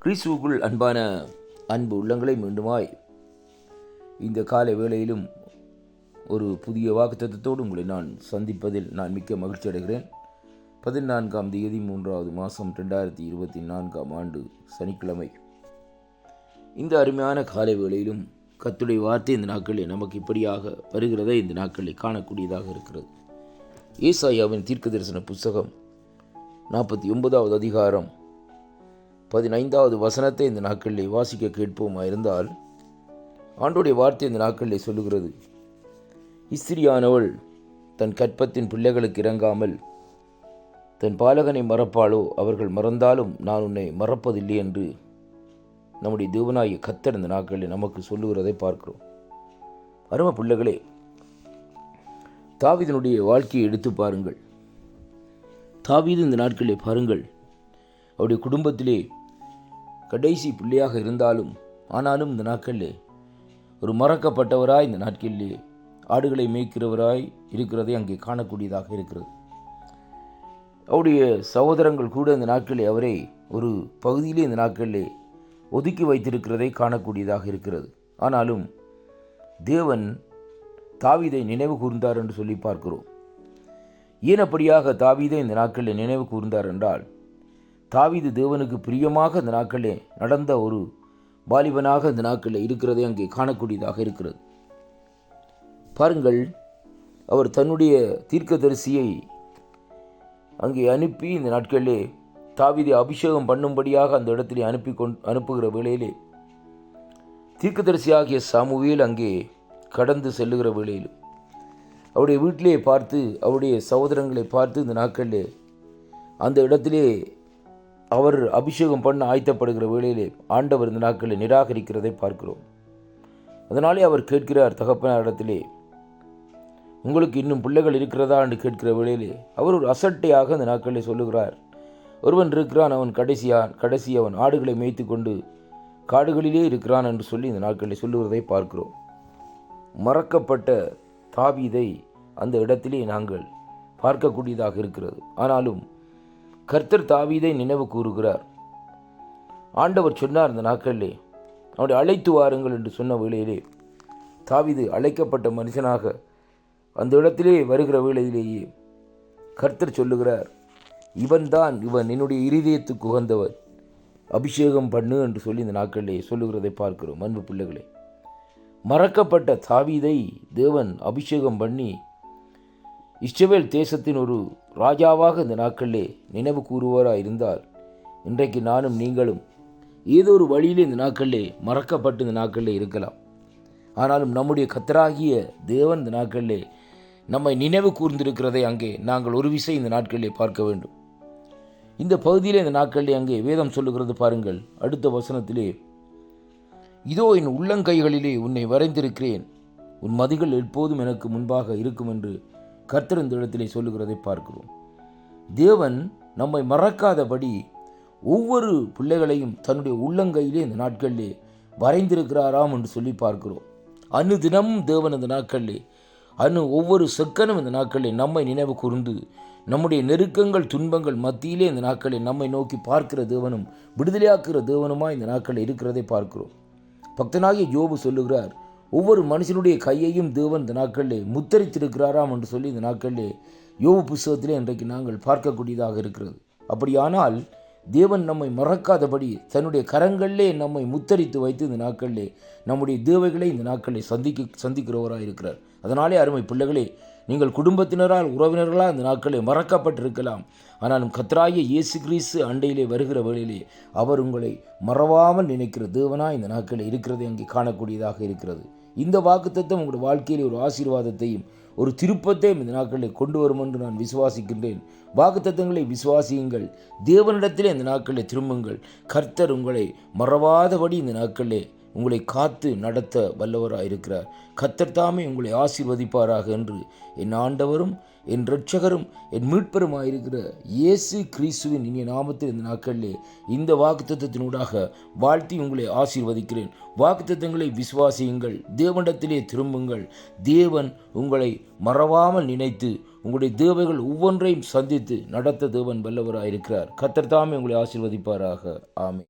கிறிஸ்துவுக்குள் அன்பான அன்பு உள்ளங்களை மீண்டுமாய் இந்த காலை வேளையிலும் ஒரு புதிய வாக்குத்தத்தத்தோடு உங்களை நான் சந்திப்பதில் நான் மிக்க மகிழ்ச்சி அடைகிறேன். 14ஆம் தேதி 3வது மாதம் 2024ஆம் ஆண்டு சனிக்கிழமை. இந்த அருமையான காலை வேளையிலும் கர்த்தருடைய வார்த்தை இந்த நாட்களில் நமக்கு இப்படியாக வருகிறதை இந்த நாட்களில் காணக்கூடியதாக இருக்கிறது. ஏசாயாவின் தீர்க்கதரிசன புத்தகம் 49வது அதிகாரம் 15வது வசனத்தை இந்த நாட்களில் வாசிக்க கேட்போமா இருந்தால், ஆண்டோடைய வார்த்தை இந்த நாட்களில் சொல்லுகிறது, இஸ்திரியானவள் தன் கற்பத்தின் பிள்ளைகளுக்கு இறங்காமல் தன் பாலகனை மறப்பாளோ? அவர்கள் மறந்தாலும் நான் உன்னை மறப்பதில்லை என்று நம்முடைய தேவனாகிய கர்த்தர் இந்த நாட்களில் நமக்கு சொல்லுகிறதை பார்க்கிறோம். அருமை பிள்ளைகளே, தாவீதினுடைய வாழ்க்கையை எடுத்து பாருங்கள். தாவீது இந்த நாட்களிலே பாருங்கள், அவருடைய குடும்பத்திலே கடைசி பிள்ளையாக இருந்தாலும் ஆனாலும் இந்த நாட்களிலே ஒரு மறக்கப்பட்டவராய் இந்த நாட்களிலே ஆடுகளை மேய்க்கிறவராய் இருக்கிறதை அங்கே காணக்கூடியதாக இருக்கிறது. அவருடைய சகோதரங்கள் கூட இந்த நாட்களிலே அவரை ஒரு பகுதியிலே இந்த நாட்களிலே ஒதுக்கி வைத்திருக்கிறதை காணக்கூடியதாக இருக்கிறது. ஆனாலும் தேவன் தாவீதை நினைவு கூர்ந்தார் என்று சொல்லி பார்க்கிறோம். ஏனப்படியாக தாவீதை இந்த நாட்களில் நினைவு கூர்ந்தார் என்றால், தாவீது தேவனுக்கு பிரியமாக இந்த நாட்களிலே நடந்த ஒரு வாலிபனாக இந்த நாட்களில் இருக்கிறதை அங்கே காணக்கூடியதாக இருக்கிறது. பாருங்கள், அவர் தன்னுடைய தீர்க்கதரிசியை அங்கே அனுப்பி இந்த நாட்களிலே தாவீதை அபிஷேகம் பண்ணும்படியாக அந்த இடத்திலே அனுப்புகிற வேளையிலே தீர்க்கதரிசியாகிய சாமுவேல் அங்கே கடந்து செல்லுகிற வேளையிலும் அவருடைய வீட்டிலே பார்த்து அவருடைய சகோதரங்களை பார்த்து இந்த நாட்களிலே அந்த இடத்திலே அவர் அபிஷேகம் பண்ண ஆயத்தப்படுகிற வேளையிலே ஆண்டவர் இந்த நாட்களில் நிராகரிக்கிறதை பார்க்கிறோம். அதனாலே அவர் கேட்கிறார் தகப்பனார் இடத்திலே, உங்களுக்கு இன்னும் பிள்ளைகள் இருக்கிறதா என்று கேட்கிற வேளையிலே அவர் ஒரு அசட்டையாக இந்த நாட்களில் சொல்லுகிறார், ஒருவன் இருக்கிறான், அவன் கடைசி அவன் ஆடுகளை மேய்த்து கொண்டு காடுகளிலே இருக்கிறான் என்று சொல்லி இந்த நாட்களில் சொல்லுகிறதை பார்க்கிறோம். மறக்கப்பட்ட தாவீதை அந்த இடத்திலே நாங்கள் பார்க்கக்கூடியதாக இருக்கிறது. ஆனாலும் கர்த்தர் தாவீதை நினைவு கூறுகிறார். ஆண்டவர் சொன்னார் இந்த நாட்களிலே அவரை அழைத்து வாருங்கள் என்று சொன்ன வேளையிலே தாவீது அழைக்கப்பட்ட மனுஷனாக அந்த இடத்திலே வருகிற வேளையிலேயே கர்த்தர் சொல்லுகிறார், இவன் என்னுடைய இருதயத்துக்கு உகந்தவர், அபிஷேகம் பண்ணு என்று சொல்லி இந்த நாட்களிலே சொல்லுகிறதை பார்க்கிறோம். அன்பு பிள்ளைகளே, மறக்கப்பட்ட தாவீதை தேவன் அபிஷேகம் பண்ணி இஸ்ரவேல் தேசத்தின் ஒரு ராஜாவாக இந்த நாட்களிலே நினைவு கூறுவாராக இருந்தால், இன்றைக்கு நானும் நீங்களும் ஏதோ ஒரு வழியிலே இந்த நாட்களிலே மறக்கப்பட்டு இந்த நாட்களிலே இருக்கலாம். ஆனாலும் நம்முடைய கர்த்தராகிய தேவன் இந்த நாட்களிலே நம்மை நினைவு கூர்ந்திருக்கிறதை அங்கே நாங்கள் ஒரு விசை இந்த நாட்களிலே பார்க்க வேண்டும். இந்த பகுதியிலே இந்த நாட்களிலே அங்கே வேதம் சொல்லுகிறது பாருங்கள். அடுத்த வசனத்திலே, இதோ என் உள்ளங்கைகளிலே உன்னை வரைந்திருக்கிறேன், உன் மதிகள் எப்போதும் எனக்கு முன்பாக இருக்கும் என்று கர்த்தர் இந்த இடத்திலே சொல்லுகிறதை பார்க்கிறோம். தேவன் நம்மை மறக்காதபடி ஒவ்வொரு பிள்ளைகளையும் தன்னுடைய உள்ளங்கையிலே இந்த நாட்களிலே வரைந்திருக்கிறாராம் என்று சொல்லி பார்க்கிறோம். தினமும் தேவன் இந்த நாட்களிலே ஒவ்வொரு செக்கனும் இந்த நாட்களிலே நம்மை நினைவு கூர்ந்து நம்முடைய நெருக்கங்கள் துன்பங்கள் மத்தியிலே இந்த நாட்களில் நம்மை நோக்கி பார்க்கிற தேவனும் விடுதலையாக்குகிற தேவனுமாய் இந்த நாட்களில் இருக்கிறதை பார்க்கிறோம். பக்தனாகிய யோபு சொல்லுகிறார், ஒவ்வொரு மனுஷனுடைய கையையும் தேவன் இந்த நாட்களிலே முத்தரித்திருக்கிறாராம் என்று சொல்லி இந்த நாட்களிலே யோபு புஸ்தகத்திலே இன்றைக்கு நாங்கள் பார்க்கக்கூடியதாக இருக்கிறது. அப்படியானால் தேவன் நம்மை மறக்காதபடி தன்னுடைய கரங்களிலே நம்மை முத்தரித்து வைத்து இந்த நாட்களிலே நம்முடைய தேவைகளை இந்த நாட்களிலே சந்திக்கிறவராக இருக்கிறார். அதனாலே அருமை பிள்ளைகளே, நீங்கள் குடும்பத்தினரால் உறவினர்களால் இந்த நாட்களிலே மறக்கப்பட்டிருக்கலாம். ஆனாலும் கர்த்தராகிய இயேசு கிறிஸ்து அண்டையிலே வருகிற வேளையிலே அவர் உங்களை மறவாமல் நினைக்கிற தேவனாய் இந்த நாட்களில் இருக்கிறதை அங்கே காணக்கூடியதாக இருக்கிறது. இந்த வாக்குத்தத்தம் உங்களுடைய வாழ்க்கையிலே ஒரு ஆசீர்வாதத்தையும் ஒரு திருப்பத்தையும் இந்த நாட்களில் கொண்டு வரும் என்று நான் விசுவாசிக்கின்றேன். வாக்குத்தத்தங்களை விசுவாசியுங்கள், தேவனிடத்திலே இந்த நாட்களில் திரும்புங்கள். கர்த்தர் உங்களை மறவாதபடி இந்த நாட்களிலே உங்களை காத்து நடத்த வல்லவராக இருக்கிறார். கர்த்தர் தாமே உங்களை ஆசீர்வதிப்பாராக என்று என் ஆண்டவரும் என் இரட்சகரும் என் மீட்பருமாயிருக்கிற இயேசு கிறிஸ்துவின் இனிய நாமத்தில் இந்த நாட்களிலே இந்த வாக்குத்தத்தத்தினூடாக வாழ்த்தி உங்களை ஆசீர்வதிக்கிறேன். வாக்குத்தத்தங்களை விசுவாசியுங்கள், தேவனிடத்திலே திரும்புங்கள். தேவன் உங்களை மறவாமல் நினைத்து உங்களுடைய தேவைகள் ஒவ்வொன்றையும் சந்தித்து நடத்த தேவன் வல்லவராயிருக்கிறார். கர்த்தர் தாமே உங்களை ஆசீர்வதிப்பாராக. ஆமென்.